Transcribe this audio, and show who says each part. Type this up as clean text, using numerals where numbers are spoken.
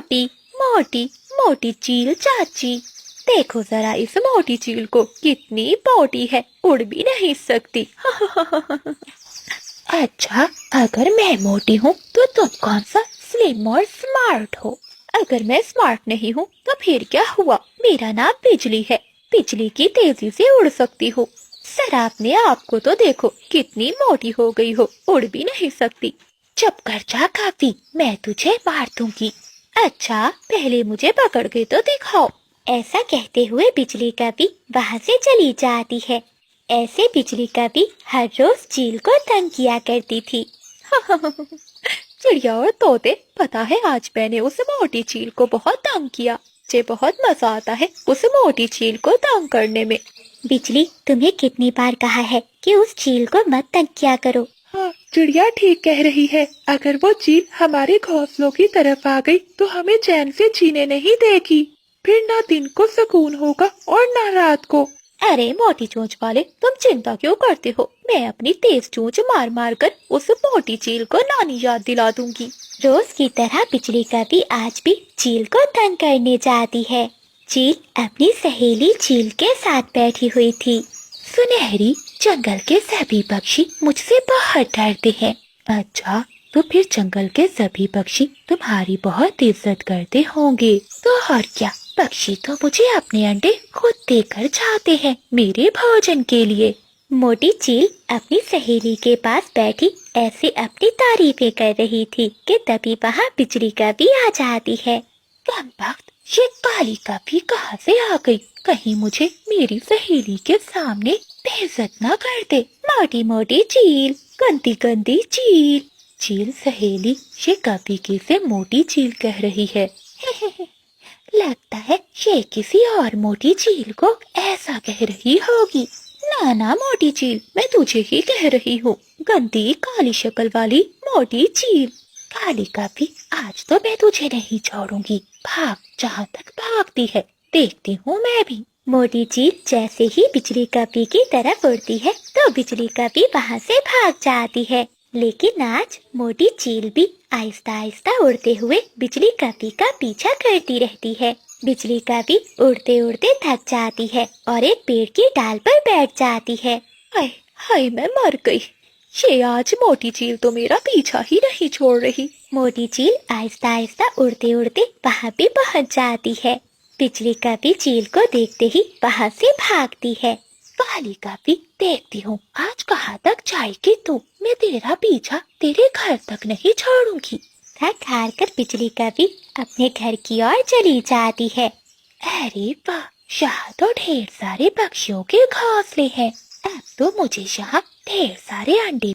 Speaker 1: موٹی موٹی موٹی چیل چاچی، دیکھو ذرا اس موٹی چیل کو، کتنی موٹی ہے، اڑ بھی نہیں سکتی۔ اچھا، اگر میں موٹی ہوں تو تم کون سا سلیم اور سمارٹ ہو؟ اگر میں سمارٹ نہیں ہوں تو پھر کیا ہوا؟ میرا نام بجلی ہے، بجلی کی تیزی سے اڑ سکتی ہوں۔ ذرا اپنے آپ کو تو دیکھو، کتنی موٹی ہو گئی ہو، اڑ بھی نہیں سکتی۔ چپ کر جا کافی، میں تجھے مار دوں گی۔ اچھا، پہلے مجھے پکڑ کے تو دکھاؤ۔ ایسا کہتے ہوئے بجلی کافی وہاں سے چلی جاتی ہے۔ ایسے بجلی کافی ہر روز چیل کو تنگ کیا کرتی تھی۔ چڑیا اور طوطے، پتا ہے آج میں نے اس موٹی چیل کو بہت تنگ کیا۔ مجھے بہت مزہ آتا ہے اس موٹی چیل کو تنگ کرنے میں۔ بجلی، تمہیں کتنی بار کہا ہے کہ اس چیل کو مت تنگ کیا کرو؟
Speaker 2: ہاں، چڑیا ٹھیک کہہ رہی ہے، اگر وہ چیل ہمارے گھونسلوں کی طرف آ گئی تو ہمیں چین سے جینے نہیں دے گی، پھر نہ دن کو سکون ہوگا اور نہ رات کو۔
Speaker 1: ارے موٹی چونچ والے، تم چنتا کیوں کرتے ہو؟ میں اپنی تیز چونچ مار مار کر اس موٹی چیل کو نانی یاد دلا دوں گی۔ روز کی طرح بجلی کافی آج بھی چیل کو تنگ کرنے جاتی ہے۔ چیل اپنی سہیلی چیل کے ساتھ بیٹھی ہوئی تھی۔
Speaker 2: سنہری، جنگل کے سبھی پکشی مجھ سے بہت ڈرتے ہیں۔ اچھا، تو پھر جنگل کے سبھی پکشی تمہاری بہت عزت کرتے ہوں گے، تو اور کیا، پکشی تو مجھے اپنے انڈے خود دے کر جاتے ہیں میرے بھوجن کے لیے۔
Speaker 1: موٹی چیل اپنی سہیلی کے پاس بیٹھی ایسے اپنی تعریفیں کر رہی تھی کہ تبھی وہاں بجلی کافی آ جاتی ہے۔
Speaker 2: کمبخت، یہ کالی کافی کہاں سے آ گئی؟ کہیں مجھے میری سہیلی کے سامنے بے عزت نہ کر دے۔
Speaker 1: موٹی موٹی چیل، گندی گندی چیل۔
Speaker 2: چیل سہیلی یہ کافی کیسے موٹی چیل کہہ رہی ہے؟
Speaker 1: لگتا ہے یہ کسی اور موٹی چیل کو ایسا کہہ رہی ہوگی۔ نانا موٹی چیل، میں تجھے ہی کہہ رہی ہوں، گندی کالی شکل والی موٹی چیل۔
Speaker 2: کالی کافی، آج تو میں تجھے نہیں چھوڑوں گی، بھاگ جہاں تک بھاگتی ہے، دیکھتی ہوں میں بھی۔
Speaker 1: موٹی چیل جیسے ہی بجلی کافی کی طرف اڑتی ہے تو بجلی کافی وہاں سے بھاگ جاتی ہے۔ لیکن آج موٹی چیل بھی آہستہ آہستہ اڑتے ہوئے بجلی کافی کا پیچھا کرتی رہتی ہے۔ بجلی کافی اڑتے اڑتے تھک جاتی ہے اور ایک پیڑ کی ڈال پر بیٹھ جاتی ہے۔
Speaker 2: ہائے ہائے، میں مر گئی، یہ آج موٹی چیل تو میرا پیچھا ہی نہیں چھوڑ رہی۔
Speaker 1: موٹی چیل آہستہ آہستہ اڑتے اڑتے وہاں بھی پہنچ جاتی ہے۔ بجلی کافی چیل کو دیکھتے ہی وہاں سے بھاگتی ہے۔
Speaker 2: کالی کافی، دیکھتی ہوں آج کہاں تک جائے گی تو، میں تیرا پیچھا تیرے گھر تک نہیں چھوڑوں گی۔
Speaker 1: تھک ہار کر بجلی کافی اپنے گھر کی اور چلی جاتی ہے۔
Speaker 2: ارے واہ، یہاں تو ڈھیر سارے پکشیوں کے گھونسلے ہیں، اب تو مجھے یہاں ڈھیر سارے انڈے